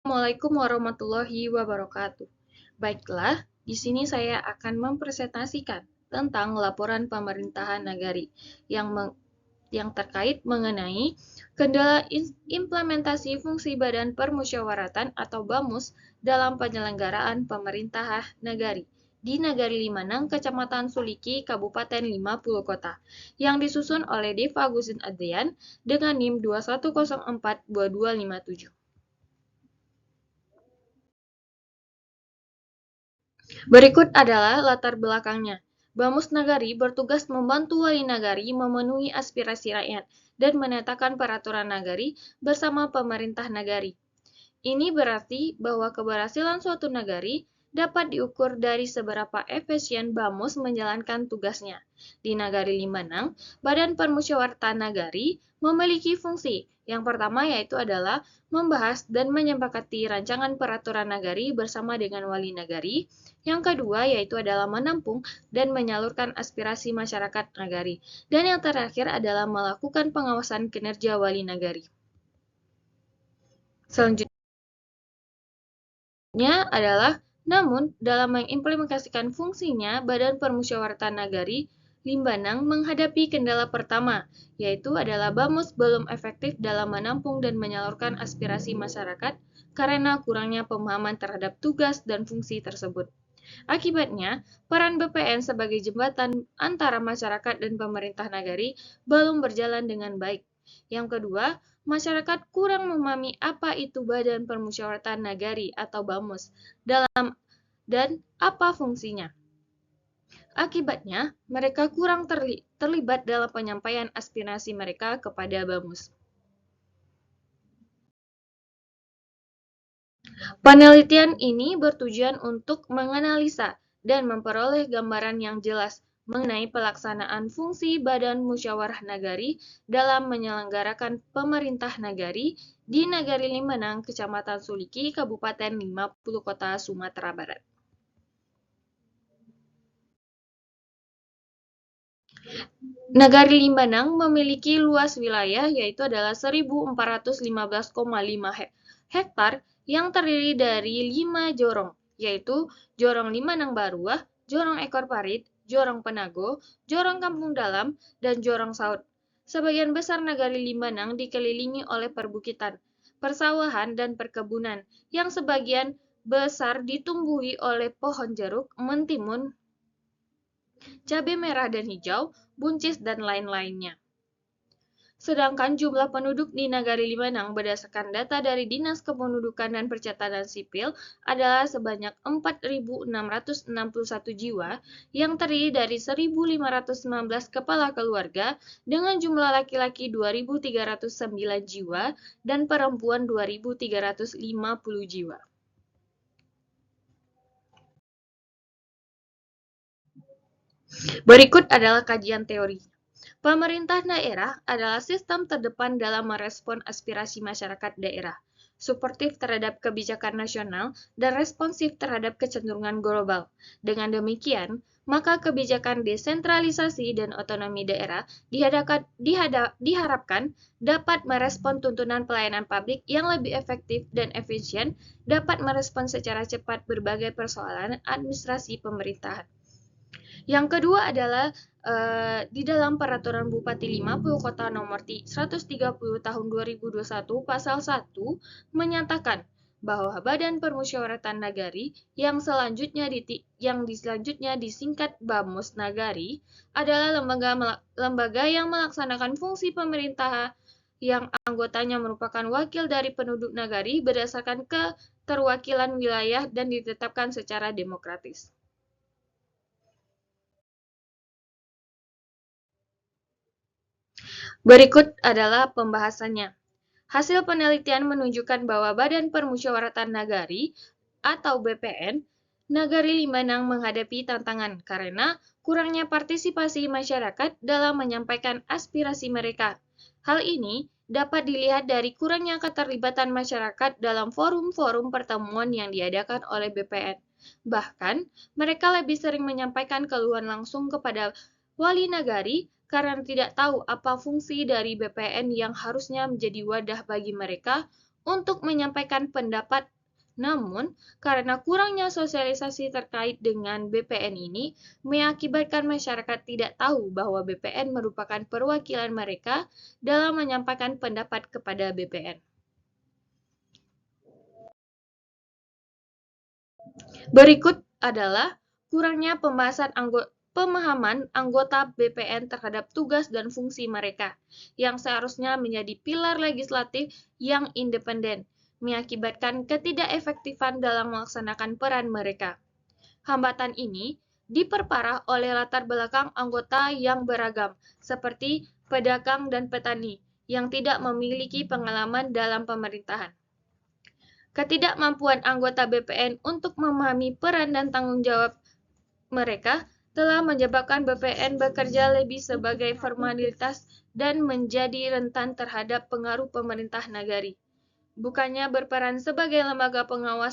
Assalamualaikum warahmatullahi wabarakatuh. Baiklah, di sini saya akan mempresentasikan tentang laporan pemerintahan nagari yang terkait mengenai kendala implementasi fungsi Badan Permusyawaratan atau BAMUS dalam penyelenggaraan pemerintahan nagari di Nagari Limanang, Kecamatan Suliki, Kabupaten 50 Kota, yang disusun oleh Deva Agustin Adrian dengan NIM 21042257. Berikut adalah latar belakangnya. Bamus Nagari bertugas membantu wali nagari memenuhi aspirasi rakyat dan menetapkan peraturan nagari bersama pemerintah nagari. Ini berarti bahwa keberhasilan suatu nagari dapat diukur dari seberapa efisien Bamus menjalankan tugasnya. Di Nagari Limanang, Badan Permusyawaratan Nagari memiliki fungsi. Yang pertama yaitu adalah membahas dan menyepakati rancangan peraturan nagari bersama dengan wali nagari. Yang kedua yaitu adalah menampung dan menyalurkan aspirasi masyarakat nagari. Dan yang terakhir adalah melakukan pengawasan kinerja wali nagari. Selanjutnya adalah, namun dalam mengimplementasikan fungsinya, Badan Permusyawaratan Nagari Limbanang menghadapi kendala pertama, yaitu adalah BAMUS belum efektif dalam menampung dan menyalurkan aspirasi masyarakat karena kurangnya pemahaman terhadap tugas dan fungsi tersebut. Akibatnya, peran BPN sebagai jembatan antara masyarakat dan pemerintah nagari belum berjalan dengan baik. Yang kedua, masyarakat kurang memahami apa itu Badan Permusyawaratan Nagari atau BAMUS dan apa fungsinya. Akibatnya, mereka kurang terlibat dalam penyampaian aspirasi mereka kepada BAMUS. Penelitian ini bertujuan untuk menganalisa dan memperoleh gambaran yang jelas mengenai pelaksanaan fungsi Badan Musyawarah Nagari dalam menyelenggarakan pemerintah nagari di Nagari Limanang, Kecamatan Suliki, Kabupaten 50 Kota, Sumatera Barat. Nagari Limanang memiliki luas wilayah yaitu adalah 1.415,5 hektar yang terdiri dari 5 jorong, yaitu Jorong Limanang Baruah, Jorong Ekor Parit, Jorong Penago, Jorong Kampung Dalam, dan Jorong Saut. Sebagian besar Nagari Limanang dikelilingi oleh perbukitan, persawahan, dan perkebunan yang sebagian besar ditumbuhi oleh pohon jeruk, mentimun, cabai merah dan hijau, buncis, dan lain-lainnya. Sedangkan jumlah penduduk di Nagari Limanang berdasarkan data dari Dinas Kependudukan dan Pencatatan Sipil adalah sebanyak 4.661 jiwa yang terdiri dari 1.519 kepala keluarga dengan jumlah laki-laki 2.309 jiwa dan perempuan 2.350 jiwa. Berikut adalah kajian teori. Pemerintah daerah adalah sistem terdepan dalam merespon aspirasi masyarakat daerah, suportif terhadap kebijakan nasional, dan responsif terhadap kecenderungan global. Dengan demikian, maka kebijakan desentralisasi dan otonomi daerah diharapkan dapat merespon tuntunan pelayanan publik yang lebih efektif dan efisien, dapat merespon secara cepat berbagai persoalan administrasi pemerintahan. Yang kedua adalah di dalam Peraturan Bupati 50 Kota Nomor 130 Tahun 2021 Pasal 1 menyatakan bahwa Badan Permusyawaratan Nagari yang selanjutnya disingkat BAMUS Nagari adalah lembaga yang melaksanakan fungsi pemerintah yang anggotanya merupakan wakil dari penduduk nagari berdasarkan keterwakilan wilayah dan ditetapkan secara demokratis. Berikut adalah pembahasannya. Hasil penelitian menunjukkan bahwa Badan Permusyawaratan Nagari atau BPN Nagari Limanang menghadapi tantangan karena kurangnya partisipasi masyarakat dalam menyampaikan aspirasi mereka. Hal ini dapat dilihat dari kurangnya keterlibatan masyarakat dalam forum-forum pertemuan yang diadakan oleh BPN. Bahkan, mereka lebih sering menyampaikan keluhan langsung kepada wali nagari karena tidak tahu apa fungsi dari BPN yang harusnya menjadi wadah bagi mereka untuk menyampaikan pendapat. Namun, karena kurangnya sosialisasi terkait dengan BPN ini, mengakibatkan masyarakat tidak tahu bahwa BPN merupakan perwakilan mereka dalam menyampaikan pendapat kepada BPN. Berikut adalah kurangnya pemahaman anggota BPN terhadap tugas dan fungsi mereka, yang seharusnya menjadi pilar legislatif yang independen, mengakibatkan ketidakefektifan dalam melaksanakan peran mereka. Hambatan ini diperparah oleh latar belakang anggota yang beragam, seperti pedagang dan petani, yang tidak memiliki pengalaman dalam pemerintahan. Ketidakmampuan anggota BPN untuk memahami peran dan tanggung jawab mereka telah menyebabkan BPN bekerja lebih sebagai formalitas dan menjadi rentan terhadap pengaruh pemerintah nagari. Bukannya berperan sebagai lembaga pengawas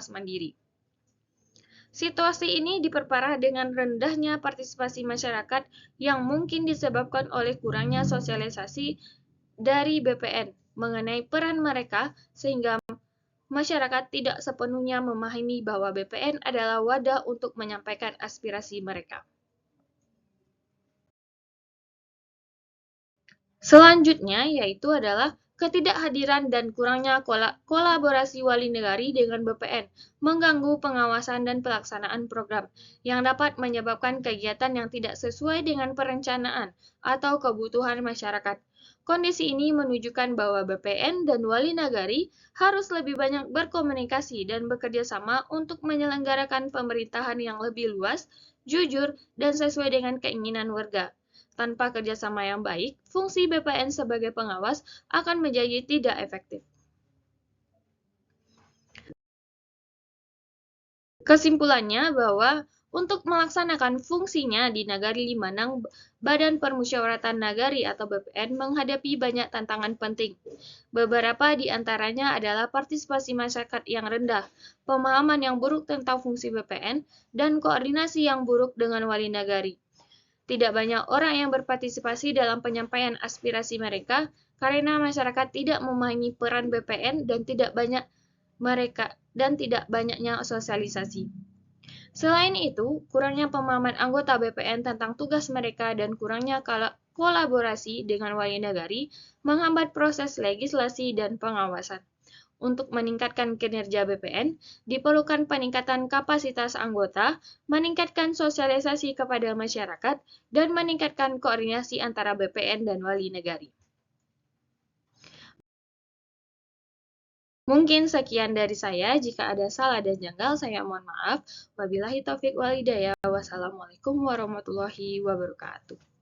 mandiri. Situasi ini diperparah dengan rendahnya partisipasi masyarakat yang mungkin disebabkan oleh kurangnya sosialisasi dari BPN mengenai peran mereka, sehingga masyarakat tidak sepenuhnya memahami bahwa BPN adalah wadah untuk menyampaikan aspirasi mereka. Selanjutnya yaitu adalah ketidakhadiran dan kurangnya kolaborasi wali negari dengan BPN, mengganggu pengawasan dan pelaksanaan program, yang dapat menyebabkan kegiatan yang tidak sesuai dengan perencanaan atau kebutuhan masyarakat. Kondisi ini menunjukkan bahwa BPN dan wali nagari harus lebih banyak berkomunikasi dan bekerja sama untuk menyelenggarakan pemerintahan yang lebih luas, jujur, dan sesuai dengan keinginan warga. Tanpa kerjasama yang baik, fungsi BPN sebagai pengawas akan menjadi tidak efektif. Kesimpulannya bahwa untuk melaksanakan fungsinya di Nagari Limanang, Badan Permusyawaratan Nagari atau BPN menghadapi banyak tantangan penting. Beberapa di antaranya adalah partisipasi masyarakat yang rendah, pemahaman yang buruk tentang fungsi BPN, dan koordinasi yang buruk dengan wali nagari. Tidak banyak orang yang berpartisipasi dalam penyampaian aspirasi mereka karena masyarakat tidak memahami peran BPN dan tidak banyaknya sosialisasi. Selain itu, kurangnya pemahaman anggota BPN tentang tugas mereka dan kurangnya kolaborasi dengan wali nagari menghambat proses legislasi dan pengawasan. Untuk meningkatkan kinerja BPN, diperlukan peningkatan kapasitas anggota, meningkatkan sosialisasi kepada masyarakat, dan meningkatkan koordinasi antara BPN dan wali negari. Mungkin sekian dari saya. Jika ada salah dan janggal, saya mohon maaf. Wabillahi taufik wal hidayah. Wassalamualaikum warahmatullahi wabarakatuh.